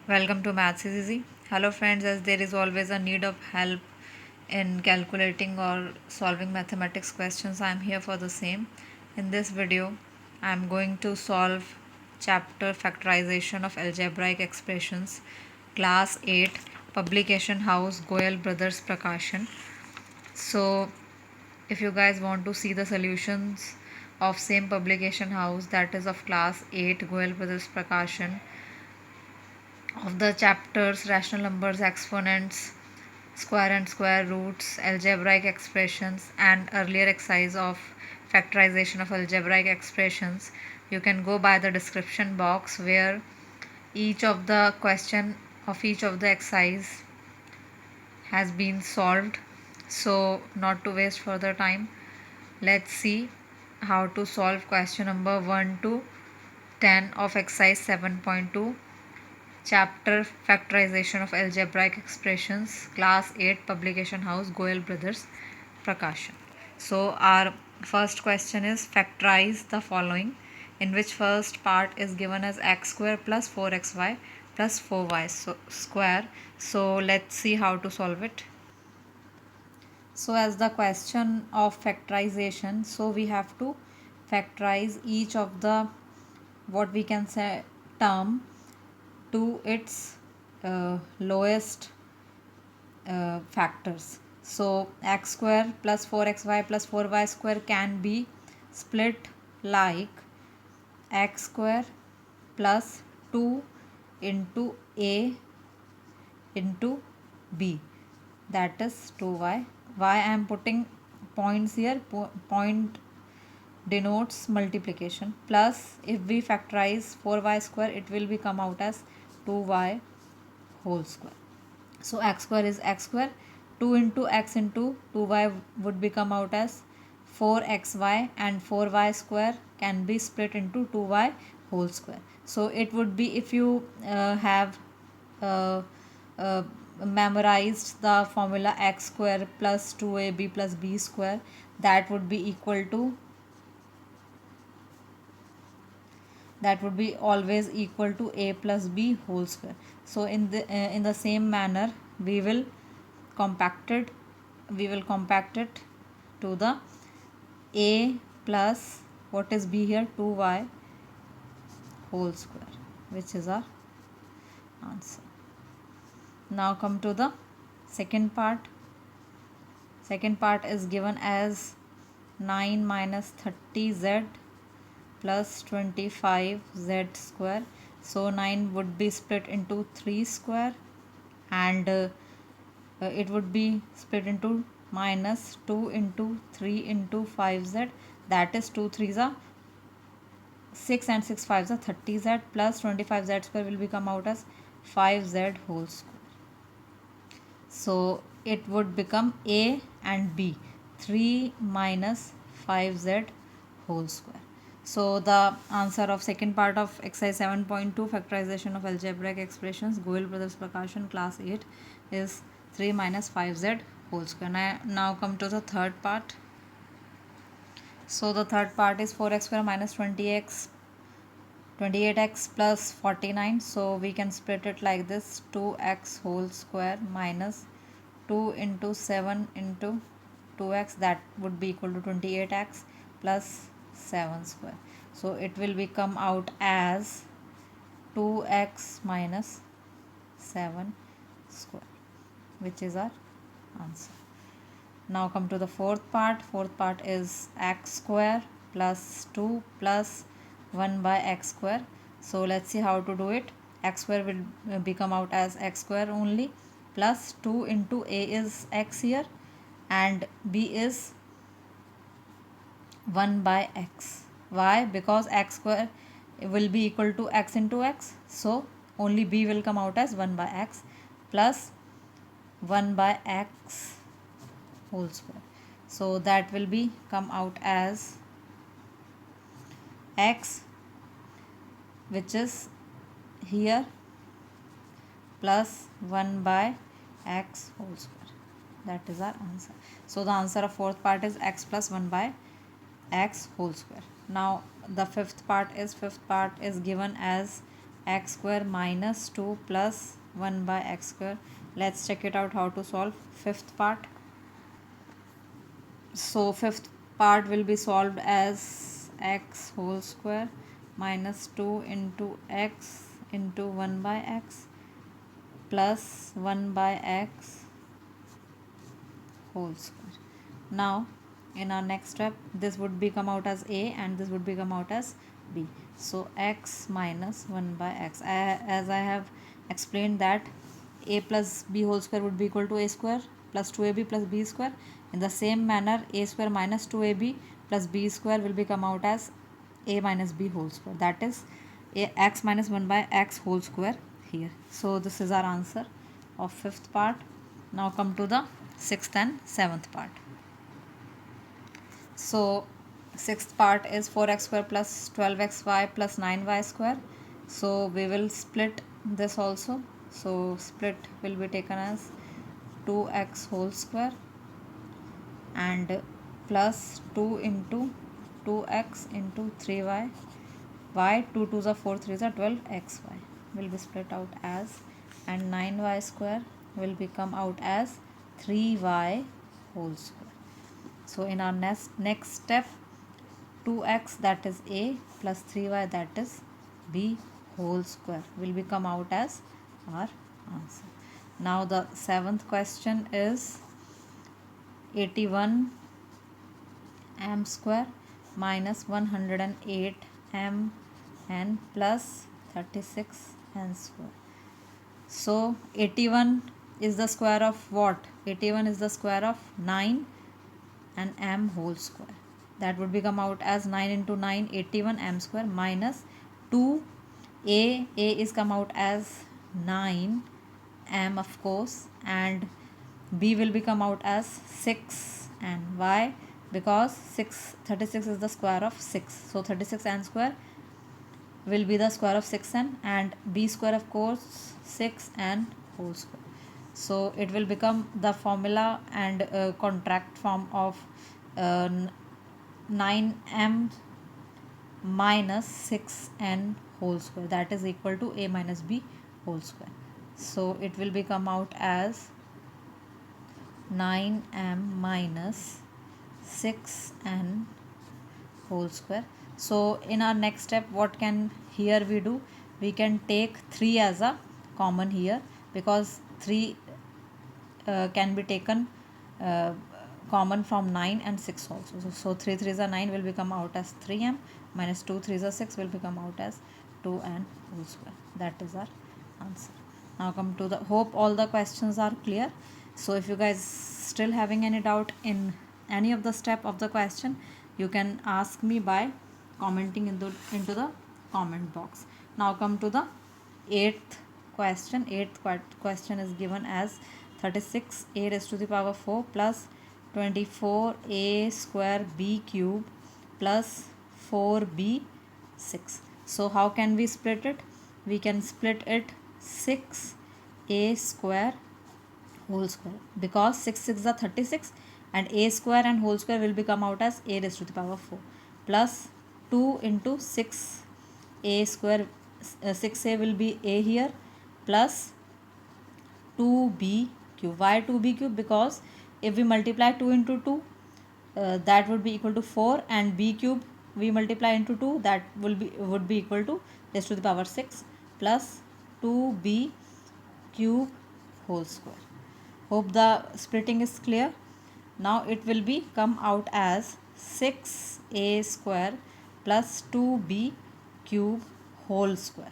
Welcome to Maths is Easy. Hello, friends. As there is always a need of help in calculating or solving mathematics questions, I am here for the same. In this video, I am going to solve chapter Factorization of Algebraic Expressions, Class 8, Publication House, Goyal Brothers Prakashan. So, if you guys want to see the solutions of same publication house, that is of class 8 Goyal Brothers Prakashan, of the chapters rational numbers, exponents, square and square roots, algebraic expressions, and earlier exercise of factorization of algebraic expressions, you can go by the description box where each of the question of each of the exercise has been solved. So not to waste further time, let's see how to solve question number 1 to 10 of exercise 7.2, chapter Factorization of Algebraic Expressions, Class 8, Publication House, Goyal Brothers, Prakashan. So, our first question is factorize the following, in which first part is given as x square plus 4xy plus 4y square. So, let's see how to solve it. So, as the question of factorization, so we have to factorize each of the, what we can say, term to its lowest factors. So x square plus 4xy plus 4y square can be split like x square plus 2 into a into b, that is 2y. Why I am putting points here? Point denotes multiplication, plus if we factorize 4y square, it will be come out as 2y whole square. So x square is x square, 2 into x into 2y would become out as 4xy, and 4y square can be split into 2y whole square. So it would be, if you have uh, uh, memorized the formula x square plus 2ab plus b square, that would be equal to, that would be always equal to a plus b whole square. So in the same manner we will compact it, to the a plus, what is b here, 2y whole square, which is our answer. Now come to the second part. Second part is given as 9 minus 30z plus 25z square. So 9 would be split into 3 square, and it would be split into minus 2 into 3 into 5z, that is 2 3s are 6 and 6 5s are 30z plus 25z square will become out as 5z whole square. So it would become a and b, 3 minus 5z whole square. So the answer of second part of exercise 7.2, factorization of algebraic expressions, Goyal Brothers Prakashan, class 8, is 3 minus 5z whole square. Now come to the third part. So the third part is 4x square minus 28x plus 49. So we can split it like this: 2x whole square minus 2 into 7 into 2x, that would be equal to 28x plus 7 square. So it will become out as 2x minus 7 square, which is our answer. Now come to the fourth part. Fourth part is x square plus 2 plus 1 by x square. So let's see how to do it. X square will become out as x square only, plus 2 into a is x here, and b is 1 by x. Why? Because x square will be equal to x into x, so only b will come out as 1 by x plus 1 by x whole square. So that will be come out as x, which is here, plus 1 by x whole square. That is our answer. So the answer of fourth part is x plus 1 by x whole square. Now the fifth part is given as x square minus 2 plus 1 by x square. Let's check it out how to solve fifth part. So fifth part will be solved as x whole square minus 2 into x into 1 by x plus 1 by x whole square. Now in our next step, this would become out as a and this would become out as b. So x minus 1 by x, as I have explained that a plus b whole square would be equal to a square plus 2ab plus b square. In the same manner, a square minus 2ab plus b square will become out as a minus b whole square, that is x minus 1 by x whole square here. So this is our answer of fifth part. Now come to the sixth and seventh part. So sixth part is 4x square plus 12xy plus 9y square. So we will split this also. So split will be taken as 2x whole square and plus 2 into 2x into 3y. Y 2 2s are 4 3s are 12xy will be split out as, and 9y square will become out as 3y whole square. So in our next step, 2x that is a plus 3y that is b whole square will become out as our answer. Now the seventh question is 81 m square minus 108 m n plus 36 n square. So 81 is the square of what? 81 is the square of 9 and m whole square. That would become out as 9 into 9, 81 m square minus 2 a is come out as 9 m of course, and b will become out as 6 and why? Because 36 is the square of 6. So 36 n square will be the square of 6n, and b square of course 6n whole square. So it will become the formula and contract form of 9m minus 6n whole square, that is equal to a minus b whole square. So it will become out as 9m minus 6n whole square. So in our next step, what can here we do? We can take 3 as a common here, because 3 can be taken common from 9 and 6 also. So 3 3s are 9 will become out as 3m minus 2 3s are 6 will become out as 2n whole square. That is our answer. Now come to the, hope all the questions are clear. So if you guys still having any doubt in any of the step of the question, you can ask me by commenting into the comment box. Now come to the eighth question. Eighth question is given as 36a raised to the power 4 plus 24a square b cube plus 4b 6. So how can we split it? We can split it 6a square whole square, because 6 6 are 36 and a square and whole square will become out as a raised to the power 4 plus 2 into 6 a square, 6a will be a here plus 2b cube. Why 2b cube? Because if we multiply 2 into 2, that would be equal to 4, and b cube we multiply into 2, that would be equal to raised to the power 6 plus 2b cube whole square. Hope the splitting is clear. Now it will be come out as 6a square plus 2b cube whole square,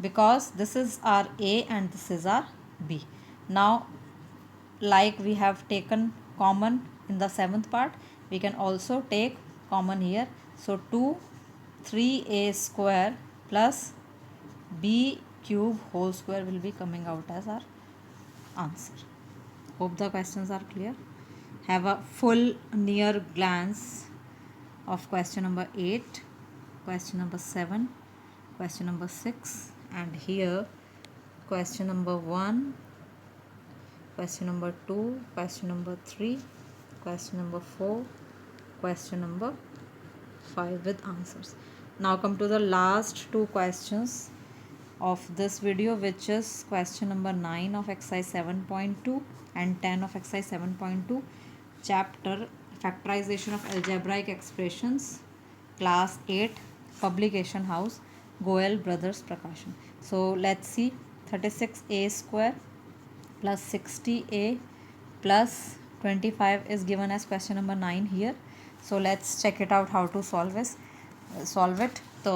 because this is our a and this is our b. Now like we have taken common in the seventh part, we can also take common here. So 3a square plus b cube whole square will be coming out as our answer. Hope the questions are clear. Have a full near glance of question number 8, question number 7, question number 6, and here question number 1, question number 2, question number 3, question number 4, question number 5 with answers. Now come to the last two questions of this video, which is question number 9 of exercise 7.2 and 10 of exercise 7.2, chapter factorization of algebraic expressions, class 8, publication house Goel Brothers Prakashan. So let's see. 36a square plus 60a plus 25 is given as question number 9 here. So let's check it out how to solve it. So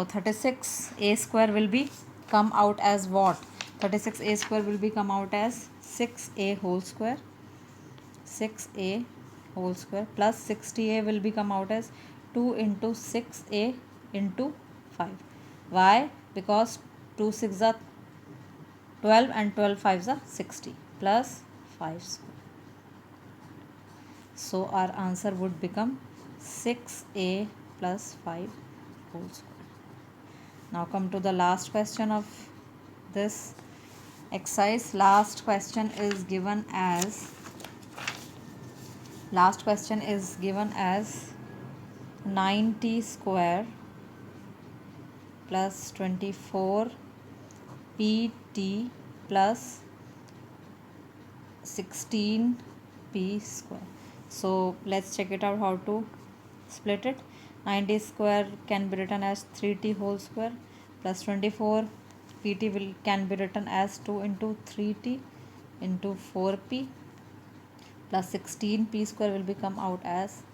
36a square will be come out as what? 36a square will be come out as 6a whole square, 6a whole square plus 60a will be come out as 2 into 6a into 5. Why? Because 2 6 are 12 and 12 5s are 60 plus 5 square. So our answer would become 6a plus 5 whole square. Now come to the last question of this exercise. Last question is given as 9t square plus 24 pt plus 16p square. So let's check it out how to split it. 90 square can be written as 3t whole square plus 24 pt can be written as 2 into 3t into 4p plus 16p square will become out as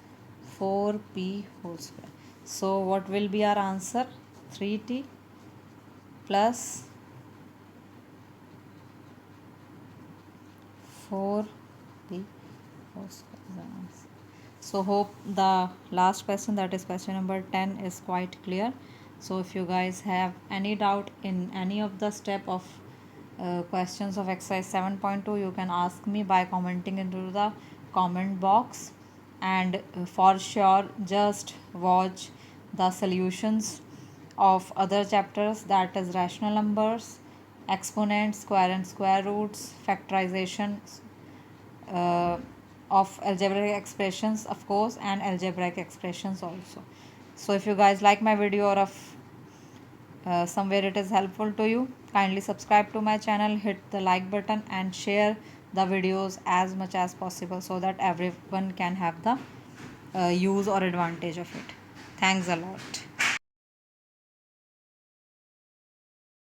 4p whole square. So what will be our answer? 3t plus 4p whole square is our answer. So hope the last question, that is question number 10, is quite clear. So if you guys have any doubt in any of the step of questions of exercise 7.2, you can ask me by commenting into the comment box, and for sure just watch the solutions of other chapters, that is rational numbers, exponents, square and square roots, factorization uh, of algebraic expressions of course, and algebraic expressions also. So if you guys like my video, or if somewhere it is helpful to you, kindly subscribe to my channel, hit the like button and share the videos as much as possible so that everyone can have the use or advantage of it. Thanks a lot.